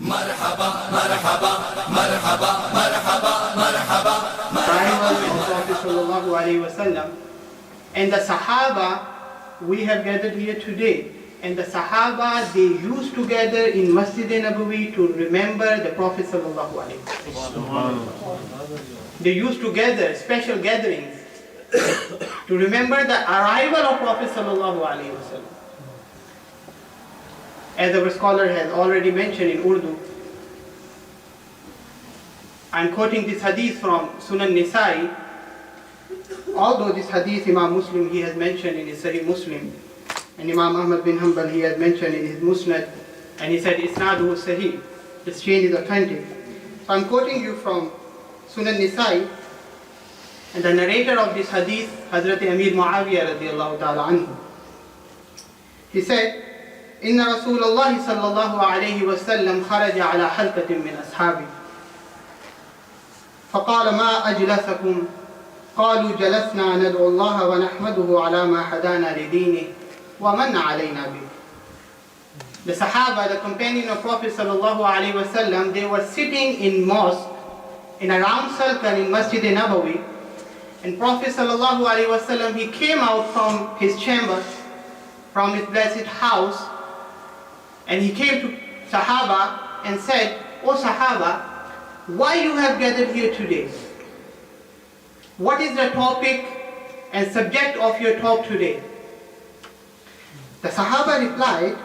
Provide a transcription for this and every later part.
مرحبا مرحبا مرحبا مرحبا مرحبا arrival of Prophet sallallahu alaihi wasallam, and the Sahaba we have gathered here today, and the Sahaba they used to gather in Masjid Nabawi to remember the Prophet sallallahu alaihi wasallam. They used to gather special gatherings to remember the arrival of Prophet sallallahu alaihi wasallam. As our scholar has already mentioned in Urdu, I'm quoting this hadith from Sunan Nisa'i. Although this hadith Imam Muslim he has mentioned in his Sahih Muslim, and Imam Ahmad bin Hanbal he has mentioned in his Musnad, and he said Isnaduhu Sahih, this chain is authentic. So I'm quoting you from Sunan Nisa'i, and the narrator of this hadith, Hazrat Amir Muawiyah radiyallahu ta'ala anhu. He said, إن رسول الله صلى الله عليه وسلم خرج على حلقة من أصحابه فقال ما أجلسكم قالوا جلسنا ندعو الله ونحمده على ما هدانا لدينه ومن علينا به. The Sahaba, the companion of Prophet صلى الله عليه وسلم, they were sitting in mosque in a round circle in Masjid Nabawi, and Prophet صلى الله عليه وسلم he came out from his chamber, from his blessed house, and he came to Sahaba and said, "O Sahaba, why you have gathered here today? What is the topic and subject of your talk today?" The Sahaba replied,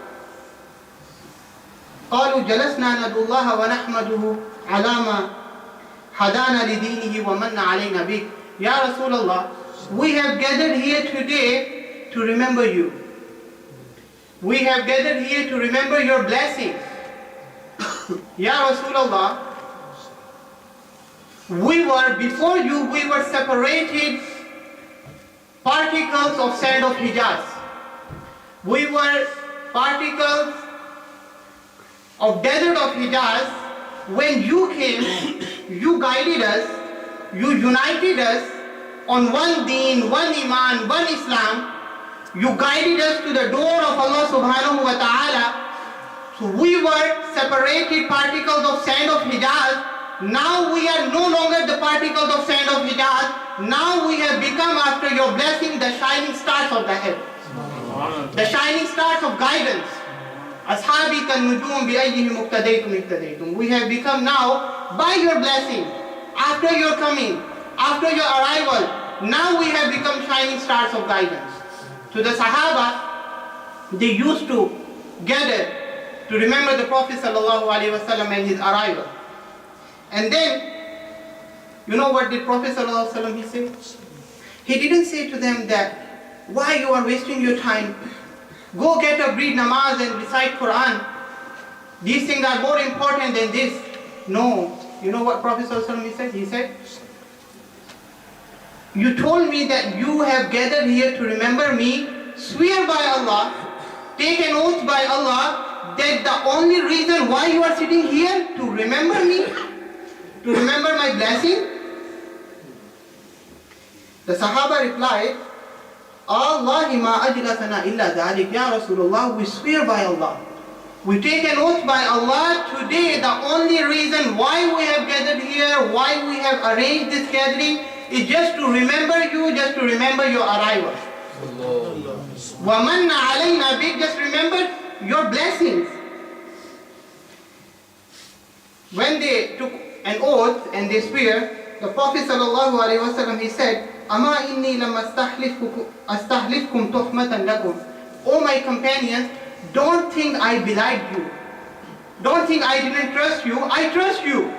قالوا جلسنا ندعو الله ونحمده على ما هدانا لدينه ومن علينا به. Ya Rasulullah, we have gathered here today to remember you. We have gathered here to remember your blessings. Ya Rasulullah, before you, we were separated particles of sand of Hijaz. We were particles of desert of Hijaz. When you came, you guided us, you united us on one deen, one iman, one Islam. You guided us to the door of Allah subhanahu wa ta'ala. So we were separated particles of sand of Hijaz. Now we are no longer the particles of sand of Hijaz. Now we have become, after your blessing, the shining stars of the heavens. The shining stars of guidance. Ashabi kan nujum bi ayyihim muqtadaytum iqtadaytum. We have become now, by your blessing, after your coming, after your arrival, now we have become shining stars of guidance. So the Sahaba, they used to gather to remember the Prophet sallallahu alaihi wasallam and his arrival. And then, you know what did Prophet sallallahu alaihi wasallam he said? He didn't say to them that, why you are wasting your time? Go get a read namaz and recite Quran. These things are more important than this. No. You know what Prophet sallallahu alaihi wasallam he said? He said, you told me that you have gathered here to remember me. Swear by Allah, take an oath by Allah, that the only reason why you are sitting here, to remember me, to remember my blessing. The Sahaba replied, Allahi ma ajlasana illa dhalik. Ya Rasulullah, we swear by Allah, we take an oath by Allah, today the only reason why we have gathered here, why we have arranged this gathering, is just to remember you, just to remember your arrival. وَمَنَّ عَلَيْنَا بِكَ, just remember your blessings. When they took an oath and they swear, the Prophet sallallahu alaihi wasallam he said, أَمَا إِنِّي لَمَّا أَسْتَحْلِفْكُمْ تُحْمَةً لَكُمْ. O my companions, don't think I belied you. Don't think I didn't trust you. I trust you.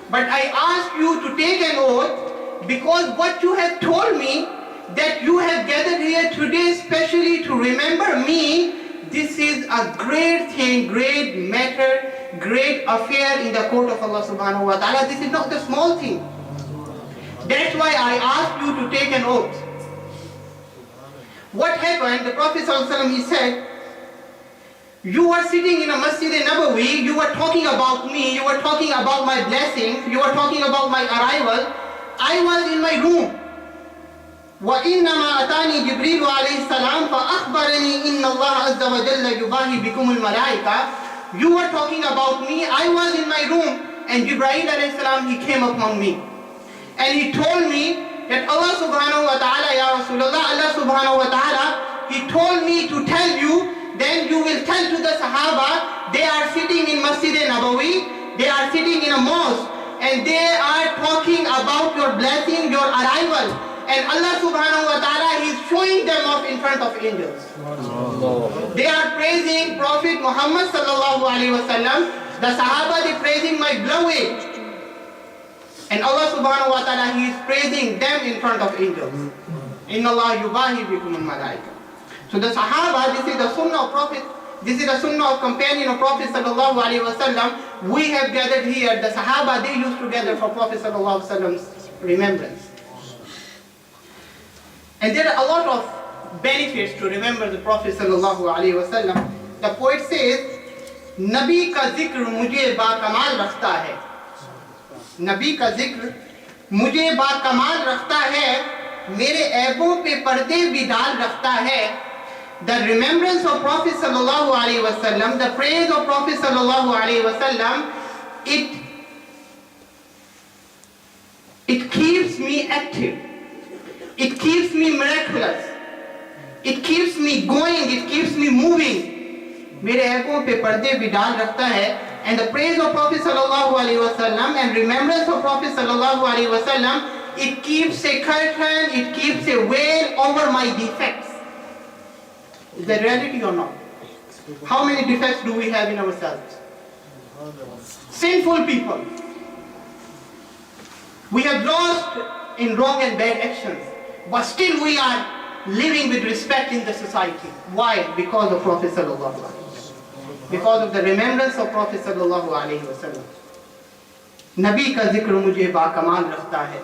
But I asked you to take an oath, because what you have told me, that you have gathered here today especially to remember me, this is a great thing, great matter, great affair in the court of Allah subhanahu wa ta'ala. This is not the small thing. That's why I asked you to take an oath. What happened? The Prophet sallallahu alaihi wasallam he said, you were sitting in a Masjid Nabawi, you were talking about me, you were talking about my blessings, you were talking about my arrival. I was in my room. وَإِنَّمَا أَتَانِي جِبْرِيلُ عَلَيْهِ السَّلَامُ فَأَخْبَرَنِي إِنَّ اللَّهَ عَزَّ وَجَلَّ يُبَاهِي بِكُمُ الْمَلَائِكَةَ. you were talking about me. I was in my room and Jibreel alayhi salam, he came upon me. And he told me that Allah subhanahu wa ta'ala, Ya Rasulullah, Allah subhanahu wa ta'ala, he told me to tell you, then you will tell to the Sahaba, they are sitting in Masjid Nabawi, they are sitting in a mosque, and they are talking about your blessing, your arrival. And Allah subhanahu wa ta'ala, He is showing them off in front of angels. They are praising Prophet Muhammad sallallahu alaihi wasallam. The Sahaba, they praising my beloved. And Allah subhanahu wa ta'ala, He is praising them in front of angels. Inna Allah yubahi bikum al-malaika. So the Sahaba, this is the sunnah of Prophet, this is the sunnah of companion of Prophet sallallahu alaihi wasallam. We have gathered here, the Sahaba, they used to gather for Prophet sallallahu alaihi wasallam's remembrance. And there are a lot of benefits to remember the Prophet sallallahu alaihi wasallam. The poet says, Nabi ka zikr mujhe ba kamal rakhta hai. Nabi ka zikr mujhe ba kamal rakhta hai. Mere aibon pe parde bhi dal rakhta hai. The remembrance of Prophet sallallahu alaihi wasallam, the praise of Prophet sallallahu alaihi wasallam, it keeps me active. It keeps me miraculous. It keeps me going. It keeps me moving. मेरे आँखों पे पर्दे भी डाल रखता है. And the praise of Prophet sallallahu alaihi wasallam and remembrance of Prophet sallallahu alaihi wasallam, it keeps a curtain, it keeps a veil over my defects. Is that reality or not? How many defects do we have in ourselves? Sinful people. We have lost in wrong and bad actions. But still we are living with respect in the society. Why? Because of Prophet sallallahu alaihi wasallam. Because of the remembrance of Prophet sallallahu alaihi wasallam. Nabi ka zikr mujhe ba kamal rakhta hai.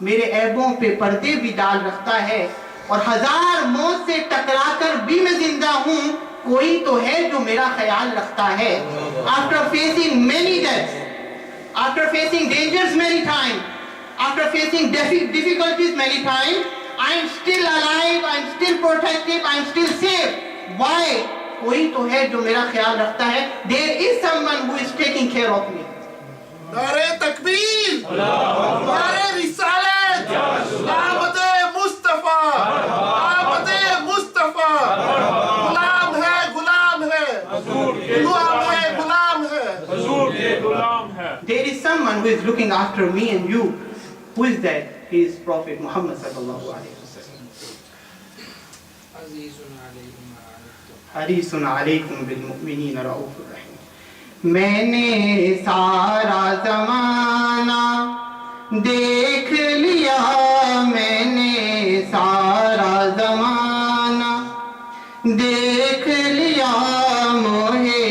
Mere aibon pe parde bhi dal rakhta hai. Aur hazar maut se takra kar bhi main zinda hoon. Koi to hai jo mera khayal rakhta hai. After facing many deaths, after facing dangers many times, after facing difficulties many times, I am still alive, I am still protected, I am still safe. Why? कोई तो है जो मेरा ख्याल रखता है. There is someone who is taking care of me. नारे तकबीर, नारे रिसालत, आमदे मुस्तफा, आमदे मुस्तफा. गुलाम है, गुलाम है, गुलाम है, गुलाम है, हुजूर के गुलाम है. There is someone who is looking after me and you. Who is that? He is Prophet Muhammad sallallahu alaihi wasallam. Harisun alaykum bil mu'minina raufur rahim. मैंने सारा ज़माना देख लिया, मैंने सारा ज़माना देख लिया, मोहे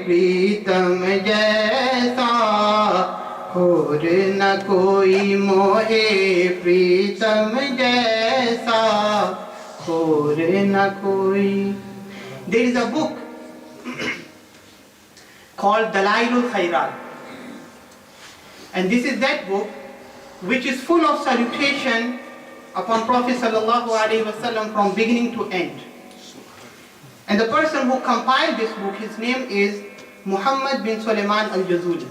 प्रीतम जैसा और न कोई, मोहे प्रीतम जैसा और न कोई. There is a book called Dalailul Khairat, and this is that book which is full of salutation upon Prophet sallallahu alaihi wasallam from beginning to end. And the person who compiled this book, his name is Muhammad bin Sulaiman al-Jazuli.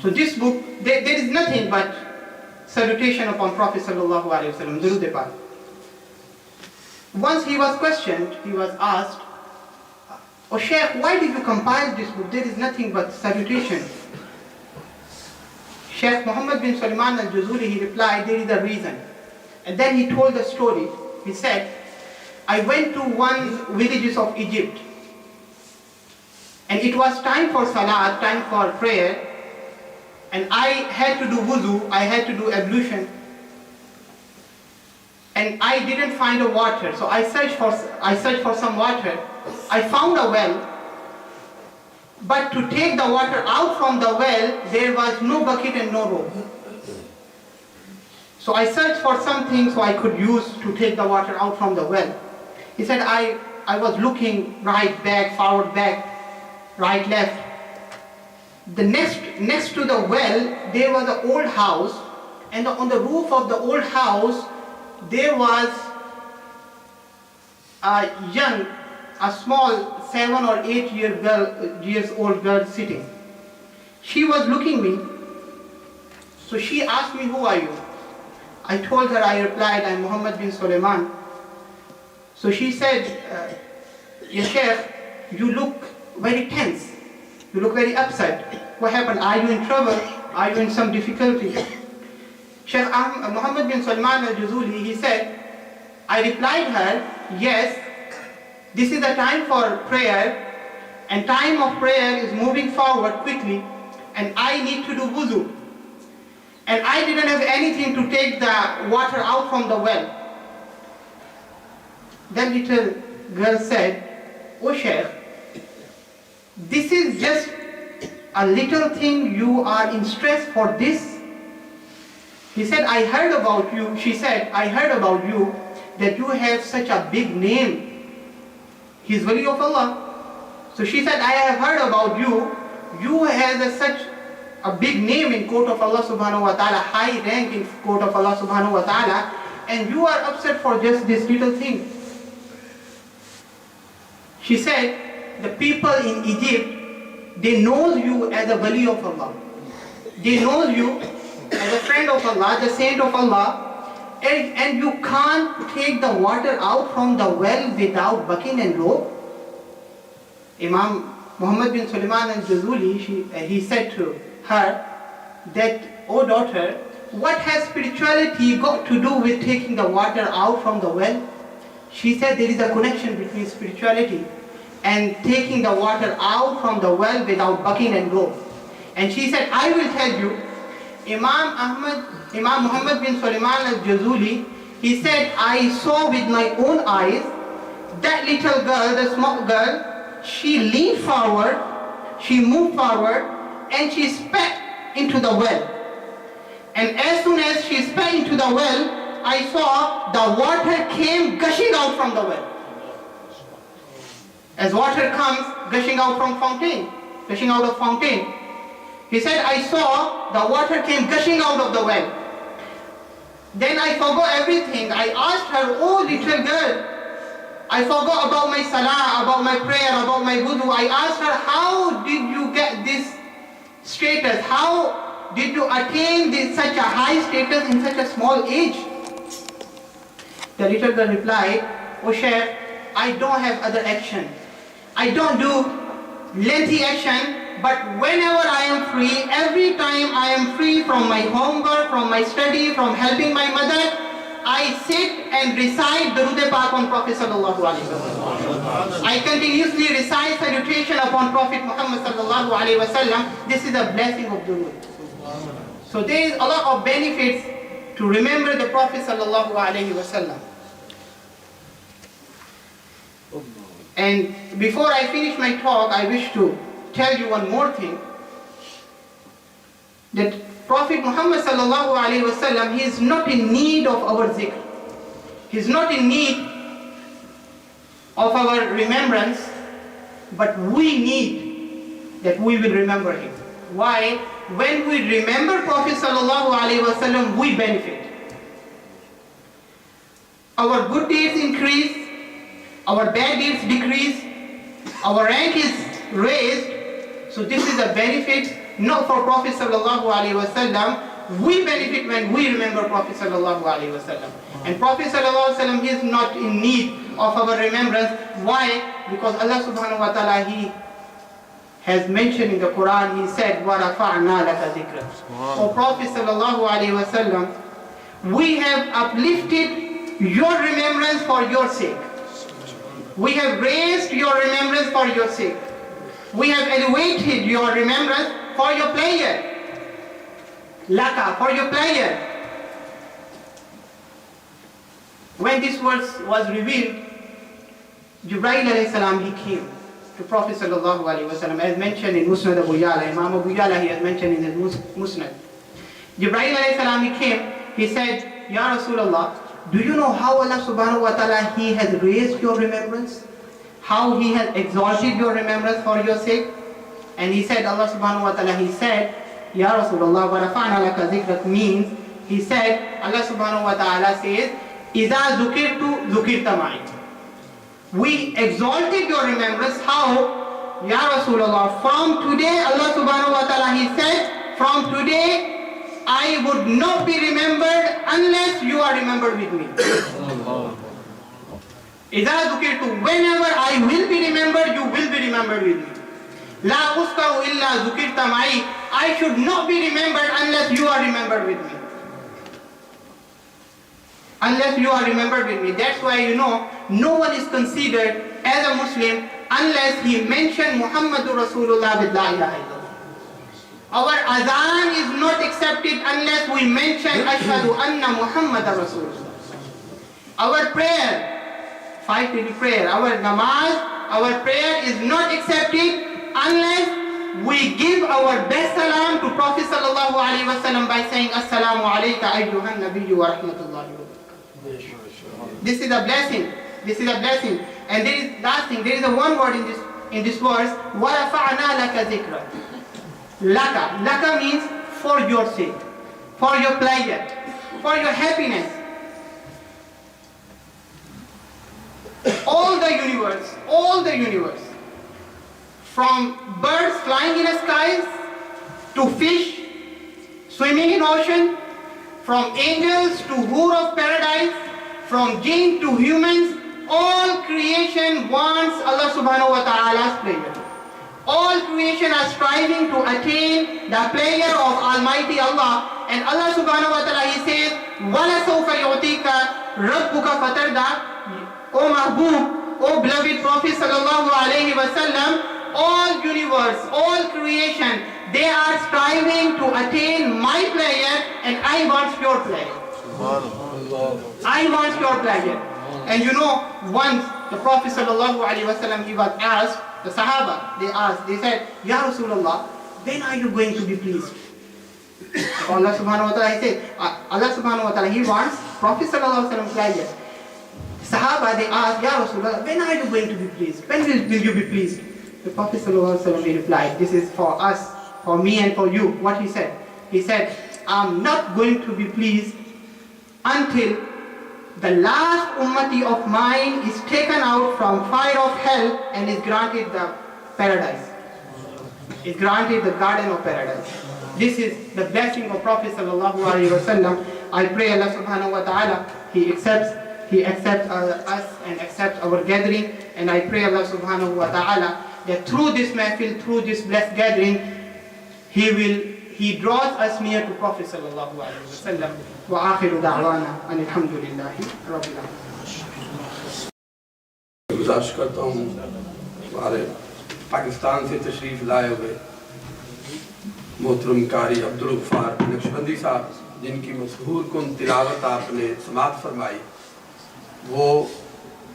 So this book, there is nothing but salutation upon Prophet sallallahu alaihi wasallam, Durud Pak. Once he was questioned, he was asked, "Oh Shaykh, why did you compile this book? There is nothing but salutation." Shaykh Muhammad bin Sulaiman al-Jazuli, he replied, "There is a reason." And then he told the story. He said, "I went to one villages of Egypt, and it was time for salat, time for prayer, and I had to do wudu, I had to do ablution, and I didn't find a water. So I searched for some water. I found a well, but to take the water out from the well, there was no bucket and no rope. So I searched for something so I could use to take the water out from the well." He said, I was looking right back, forward back, right, left. The next to the well, there was an old house, and on the roof of the old house, there was a young a small 7 or 8 years old girl sitting. She was looking me. So she asked me, who are you? I told her, I replied, I'm Muhammad bin Sulaiman. So she said, Ya Sheikh, you look very tense. You look very upset. What happened? Are you in trouble? Are you in some difficulty? Sheikh Muhammad bin Sulaiman al-Jazuli, he said, I replied her, yes, this is the time for prayer, and time of prayer is moving forward quickly, and I need to do wuzu. And I didn't have anything to take the water out from the well. That little girl said, Oh Sheikh, this is just a little thing, you are in stress for this? He said, I heard about you. She said, I heard about you that you have such a big name. He's wali of Allah. So she said, I have heard about you. You have such a big name in court of Allah subhanahu wa ta'ala, high rank in court of Allah subhanahu wa ta'ala, and you are upset for just this little thing. She said, the people in Egypt, they know you as a wali of Allah. They know you as a friend of Allah, the saint of Allah, and you can't take the water out from the well without bucket and rope. Imam Muhammad bin Sulaiman al-Jazuli, he said to her that, oh daughter, what has spirituality got to do with taking the water out from the well? She said there is a connection between spirituality and taking the water out from the well without bucket and rope. And she said, I will tell you, Imam Muhammad bin Sulaiman al-Jazuli, he said, I saw with my own eyes that little girl, the small girl, she leaned forward, she moved forward, and she spat into the well. And as soon as she spat into the well, I saw the water came gushing out from the well. As water comes gushing out from fountain, gushing out of fountain. He said, I saw the water came gushing out of the well. Then I forgot everything. I asked her, oh little girl, I forgot about my salah, about my prayer, about my wudu. I asked her, how did you get this status? How did you attain such a high status in such a small age? The little girl replied, oh Sheikh, I don't have other action. I don't do lengthy action, but whenever I am free, every time I am free from my homework, from my study, from helping my mother, I sit and recite Durud Pak on Prophet sallallahu alaihi wasallam. I continuously recite salutation upon Prophet Muhammad sallallahu alaihi wasallam. This is a blessing of Durud. So there is a lot of benefits to remember the Prophet sallallahu alaihi wasallam. And before I finish my talk, I wish to tell you one more thing. That Prophet Muhammad sallallahu alaihi wasallam, he is not in need of our zikr. He is not in need of our remembrance, but we need that we will remember him. Why? When we remember Prophet sallallahu alaihi wasallam, we benefit. Our good deeds increase, our bad deeds decrease, our rank is raised. So this is a benefit not for Prophet sallallahu alaihi wasallam. We benefit when we remember Prophet sallallahu alaihi wasallam. And Prophet sallallahu alaihi wasallam, he is not in need of our remembrance. Why? Because Allah subhanahu wa ta'ala, he has mentioned in the Quran, he said, وَرَفَعْنَا لَكَ ذِكْرًا. O Prophet sallallahu alaihi wasallam, we have uplifted your remembrance for your sake. We have raised your remembrance for your sake. We have elevated your remembrance for your pleasure. Laka, for your pleasure. When this verse was revealed, Jibreel alayhi salam, he came to Prophet sallallahu alaihi wasallam, as mentioned in Musnad Abu Ya'la. Imam Abu Ya'la, he has mentioned in his Musnad. Jibreel alayhi salam, he came, he said, Ya Rasulullah, do you know how Allah subhanahu wa ta'ala, he has raised your remembrance? How he has exalted your remembrance for your sake? And he said, Allah subhanahu wa ta'ala, he said, Ya Rasulullah, wa rafa'na laka zikrak means, he said, Allah subhanahu wa ta'ala says, Iza zukirtu zukirta ma'i. We exalted your remembrance. How? Ya Rasulullah, from today, Allah subhanahu wa ta'ala, He said, from today, I would not be remembered unless you are remembered with me. إِذَا ذُكِرْتُ, whenever I will be remembered, you will be remembered with me. لَا أُذْكَرُ إِلَّا ذُكِرْتَ مَعِي, I should not be remembered unless you are remembered with me. Unless you are remembered with me. That's why no one is considered as a Muslim unless he mentioned Muhammadur Rasulullah with La ilaha illallah. Our azan is not accepted unless we mention Ashhadu anna Muhammadar Rasulullah. Our prayer, 5 daily prayer, our namaz, our prayer is not accepted unless we give our best salam to Prophet sallallahu alaihi wasallam by saying Assalamu alayka ayyuhan nabiyyu wa rahmatullahi wa barakatuh. This is a blessing. This is a blessing. And there is last thing. There is a one word in this verse. وَرَفَعْنَا لَكَ ذِكْرًا. Laka. Laka means for your sake, for your pleasure, for your happiness. All the universe, from birds flying in the skies to fish swimming in ocean, from angels to hur of paradise, from jinn to humans, all creation wants Allah subhanahu wa ta'ala's pleasure. All creation are striving to attain the pleasure of Almighty Allah. And Allah subhanahu wa ta'ala, He says, وَلَسَوْفَ يُعْطِيكَ رَبُّكَ فَتَرْضَى. O Mahbub, O beloved Prophet sallallahu alayhi wa sallam, all universe, all creation, they are striving to attain my pleasure, and I want your pleasure. I want your pleasure. And once the Prophet sallallahu alayhi wa sallam, he was asked, the Sahaba, they said, Ya Rasulullah, when are you going to be pleased? Allah subhanahu wa ta'ala, He said, Allah subhanahu wa ta'ala, He wants Prophet sallallahu alayhi wa sallam pleasure. Sahaba, they asked, Ya Rasulullah, when are you going to be pleased? When will you be pleased? The Prophet ﷺ replied, this is for us, for me and for you. What he said? He said, I'm not going to be pleased until the last ummati of mine is taken out from fire of hell and is granted the paradise. Is granted the garden of paradise. This is the blessing of Prophet ﷺ. I pray Allah subhanahu wa ta'ala, He accepts us and accepts our gathering, and I pray Allah subhanahu wa ta'ala that through this mahfil, through this blessed gathering, He draws us near to Prophet sallallahu alaihi wasallam. Wa akhiru da'wana and alhamdulillahi rabbil alamin. गुजारिश करता हूँ हमारे पाकिस्तान से तशरीफ लाए हुए मोहतरम कारी अब्दुल गफ्फार नक्शबंदी साहब, जिनकी मशहूर कुन तिलावत आपने समाअत फरमाई, वो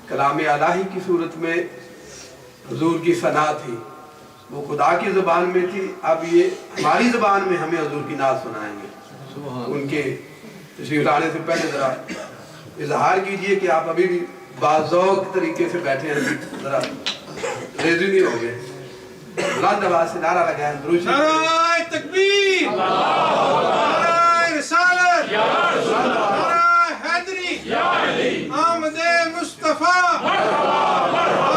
कलाम इलाही की सूरत में हुजूर की सना थी, वो खुदा की ज़बान में थी। अब ये हमारी ज़बान में हमें हुजूर की नात सुनाएंगे। उनके तशरीफ लाने से पहले ज़रा इजहार कीजिए कि आप अभी भी बाज़ौक़ तरीके से बैठे हैं, ज़रा रेज़ी नहीं हो गए। बुलंद आवाज़ से नारा लगाएं, दुरूद शरीफ। नाराए तकबीर, नाराए रिसालत, नाराए हैदरी, आमदे मुस्तफा,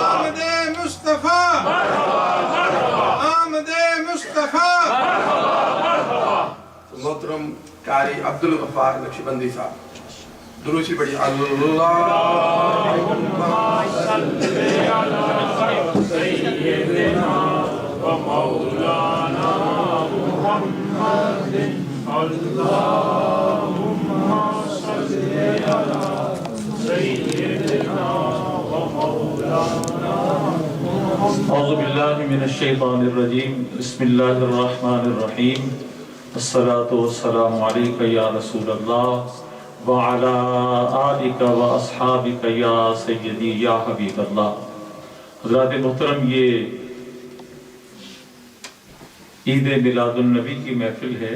आमदे मुस्तफा, आमदे मुस्तफा। मोहतरम कारी अब्दुल गफ्फार नक्शबंदी साहब, दुरूद शरीफ पढ़िए। أعوذ بالله من الشيطان الرجيم بسم الله الرحمن الرحيم الصلاة والسلام عليك يا رسول الله وعلى آلك وأصحابك يا سيدي يا حبيب الله۔ حضرات محترم، یہ عید میلاد النبی کی محفل ہے،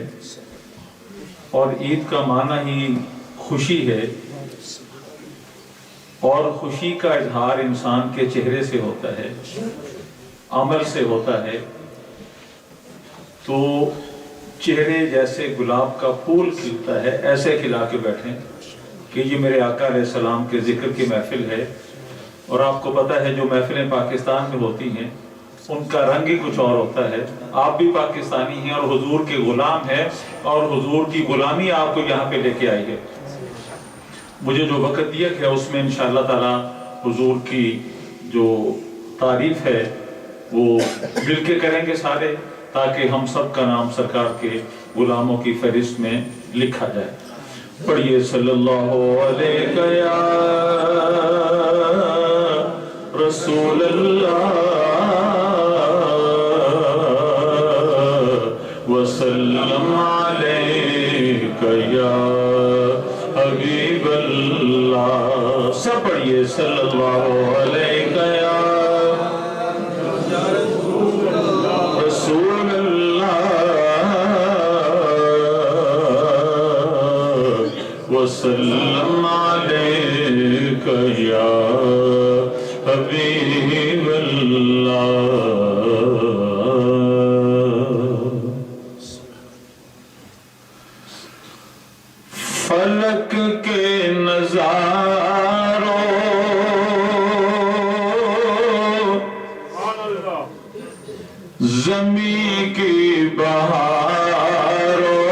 اور عید کا معنی ہی خوشی ہے، اور خوشی کا اظہار انسان کے چہرے سے ہوتا ہے، عمل سے ہوتا ہے۔ تو چہرے جیسے گلاب کا پھول کھلتا ہے، ایسے کھلا کے بیٹھیں کہ یہ میرے آقا علیہ السلام کے ذکر کی محفل ہے، اور آپ کو پتہ ہے جو محفلیں پاکستان میں ہوتی ہیں ان کا رنگ ہی کچھ اور ہوتا ہے. آپ بھی پاکستانی ہیں اور حضور کے غلام ہیں اور حضور کی غلامی آپ کو یہاں پہ لے کے آئی ہے. مجھے جو وقت دیا گیا اس میں انشاءاللہ تعالی حضور کی جو تعریف ہے وہ مل کے کریں گے سارے، تاکہ ہم سب کا نام سرکار کے غلاموں کی فہرست میں لکھا جائے. پڑھیے صلی اللہ علیہ یا رسول اللہ وسلم علیک یا حبیب اللہ. سب پڑھیے صلی اللہ علیہ یا رسول اللہ وسلم علیک یا حبیب اللہ. فلک کے نظاروں زمین کی بہاروں،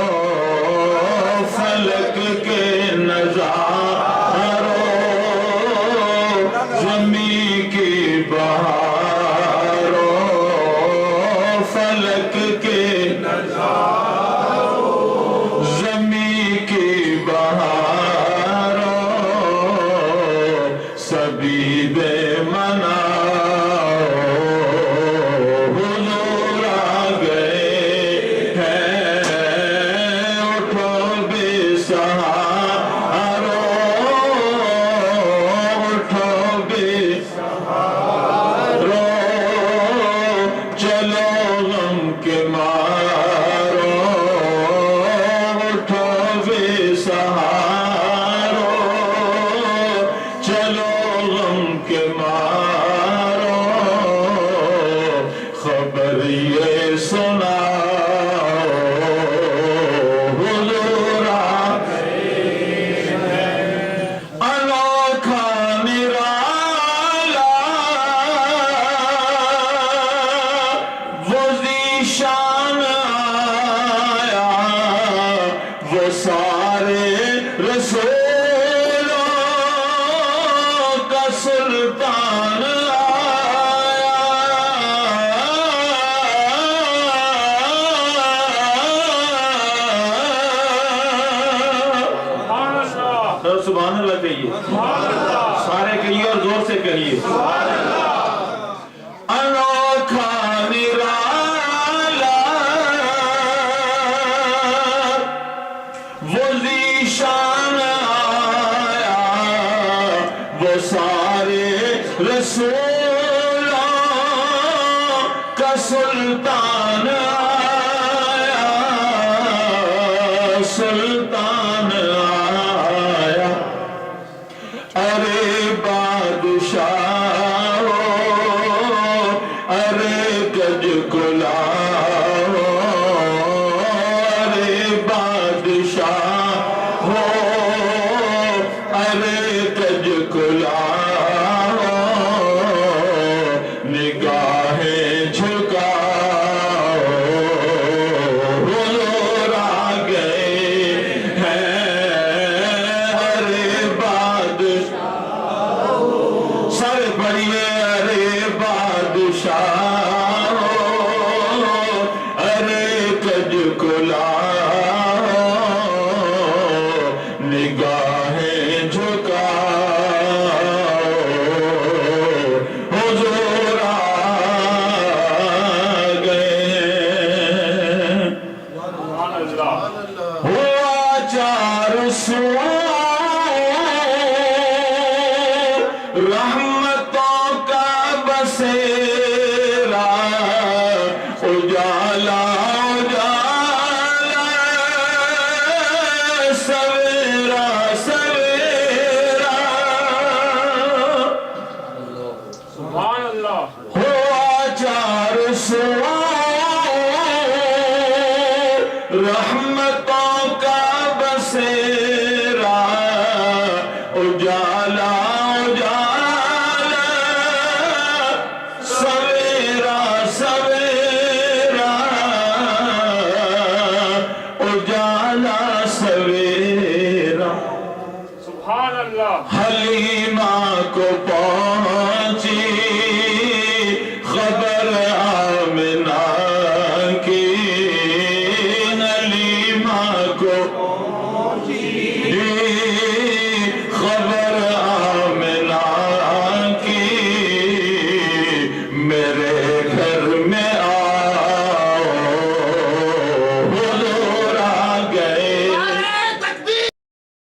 فلک کے نظاروں زمین کی بہاروں، فلک کے زمین کی بہاروں، سبھی بے منا سبحان اللہ کہیے، سارے کہیے اور زور سے کہیے. انوکھا نرالا وہ ذیشان آیا، وہ سارے رسولوں کا سلطان آیا، سلطان آیا. ارے بادشاہ ارے گج کلا، ارے بادشاہ ہو ارے گج کلا، نگاہیں جھکا حضور آ گئے ہیں. ارے بادشاہ سارے پڑھیے، ارے بادشاہ ارے کج کلا، نگاہیں جھکا حضور آ گئے. ہوا چار سو رحمتوں کا بسیرا، اجالا اجالا سویرا سویرا. سبحان اللہ. ہوا چار سو رحمتوں کا بسیرا، اجالا اجالا حلیمہ کو پہنچی خبر آمنہ کی، حلیمہ کو پہنچی